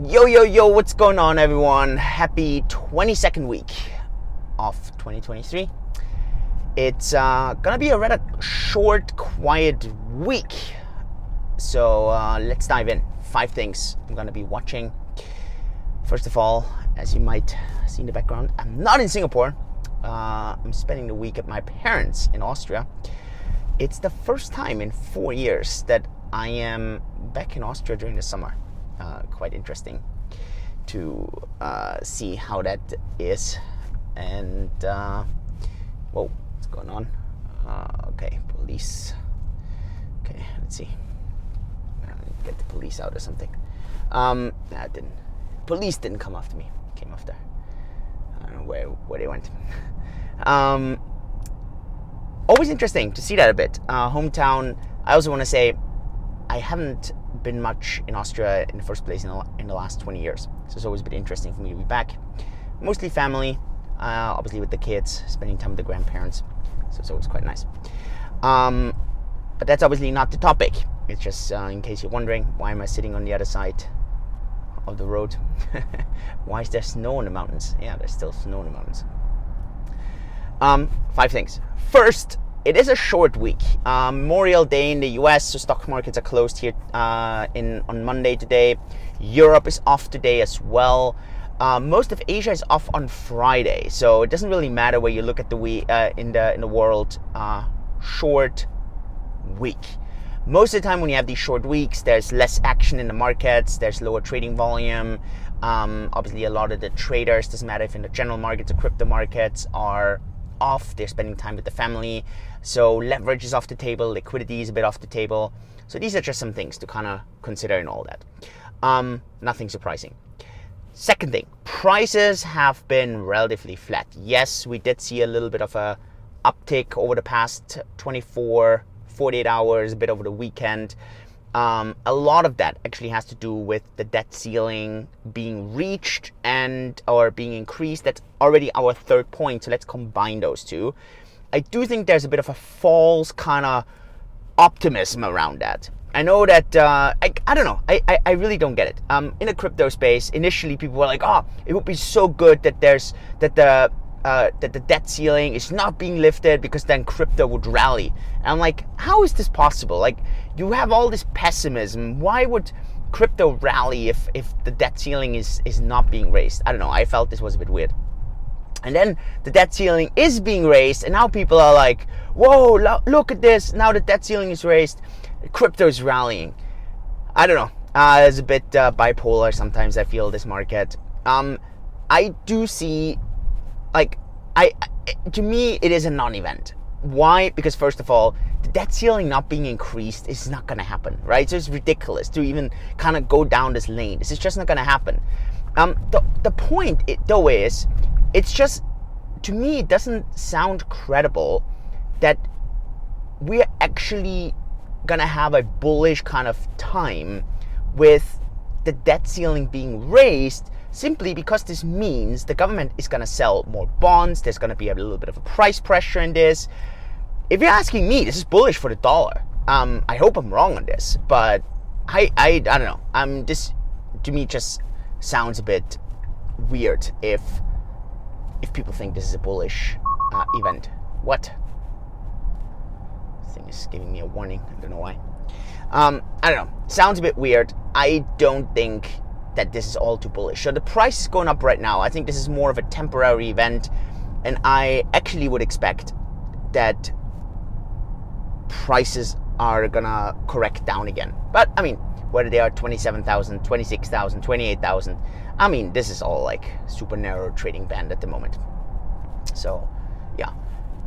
Yo, what's going on, everyone? Happy 22nd week of 2023. It's gonna be a rather short, quiet week. So let's dive in. 5 things I'm gonna be watching. First of all, as you might see in the background, I'm not in Singapore. I'm spending the week at my parents in Austria. It's the first time in 4 years that I am back in Austria during the summer. Quite interesting to see how that is. And whoa, what's going on? Okay, police. Okay, let's see. Get the police out or something. No, it didn't. Police didn't come after me. Came after. I don't know where they went. Always interesting to see that a bit. Hometown. I also want to say I haven't been much in Austria in the first place in the last 20 years. So it's always been interesting for me to be back. Mostly family, obviously with the kids, spending time with the grandparents. So it's always quite nice. But that's obviously not the topic. It's just in case you're wondering, why am I sitting on the other side of the road? Why is there snow in the mountains? Yeah, there's still snow in the mountains. 5 things. First, it is a short week. Memorial Day in the US, so stock markets are closed here on Monday today. Europe is off today as well. Most of Asia is off on Friday, so it doesn't really matter where you look at the week in the world. Short week. Most of the time when you have these short weeks, there's less action in the markets, there's lower trading volume. Obviously a lot of the traders, doesn't matter if in the general markets or crypto markets, are off. They're spending time with the family, so leverage is off the table, liquidity is a bit off the table. So these are just some things to kind of consider in all that. Nothing surprising. Second thing, prices have been relatively flat. Yes, we did see a little bit of a uptick over the past 48 hours, a bit over the weekend. A lot of that actually has to do with the debt ceiling being reached or being increased. That's already our third point, so let's combine those two. I do think there's a bit of a false kind of optimism around that. I know that, I don't know, I really don't get it. In the crypto space, initially people were like, it would be so good that that the debt ceiling is not being lifted because then crypto would rally. And I'm like, how is this possible? Like, you have all this pessimism. Why would crypto rally if the debt ceiling is not being raised? I don't know. I felt this was a bit weird. And then the debt ceiling is being raised, and now people are like, whoa, look at this. Now the debt ceiling is raised. Crypto is rallying. I don't know. It's a bit bipolar sometimes, I feel, this market. I do see, to me, it is a non-event. Why? Because first of all, the debt ceiling not being increased is not going to happen, right? So it's ridiculous to even kind of go down this lane. This is just not going to happen. The point, though, is it's just, to me, it doesn't sound credible that we're actually going to have a bullish kind of time with the debt ceiling being raised, simply because this means the government is going to sell more bonds. There's going to be a little bit of a price pressure in this. If you're asking me, this is bullish for the dollar. I hope I'm wrong on this, but I don't know. This to me just sounds a bit weird if people think this is a bullish event. What? This thing is giving me a warning. I don't know why. I don't know. Sounds a bit weird. I don't think that this is all too bullish. So the price is going up right now. I think this is more of a temporary event, and I actually would expect that prices are gonna correct down again. But I mean, whether they are 27,000, 26,000, 28,000, I mean, this is all like super narrow trading band at the moment. So yeah.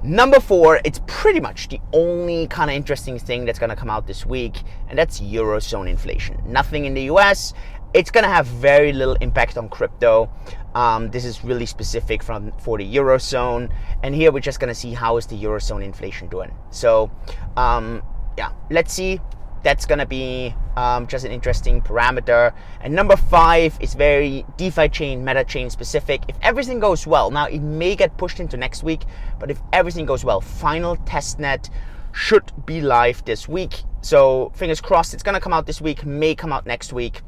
Number 4, it's pretty much the only kind of interesting thing that's gonna come out this week, and that's Eurozone inflation. Nothing in the US. It's going to have very little impact on crypto. This is really specific for the Eurozone. And here we're just going to see how is the Eurozone inflation doing. So, yeah, let's see. That's going to be just an interesting parameter. And number 5 is very DeFi chain, meta chain specific. If everything goes well, now it may get pushed into next week, but if everything goes well, final testnet should be live this week. So fingers crossed, it's going to come out this week, may come out next week.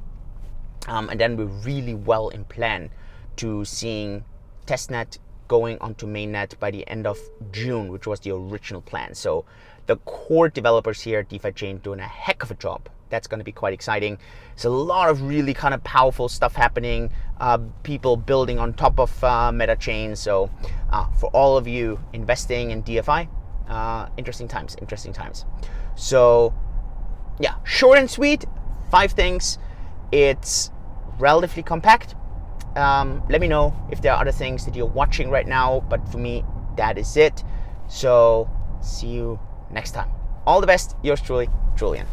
And then we're really well in plan to seeing testnet going onto mainnet by the end of June, which was the original plan. So the core developers here at DeFi Chain doing a heck of a job. That's going to be quite exciting. There's a lot of really kind of powerful stuff happening, people building on top of Meta Chain. So for all of you investing in DeFi, interesting times. So yeah, short and sweet, 5 things. It's relatively compact. Let me know if there are other things that you're watching right now, but for me, that is it. So see you next time. All the best. Yours truly, Julian.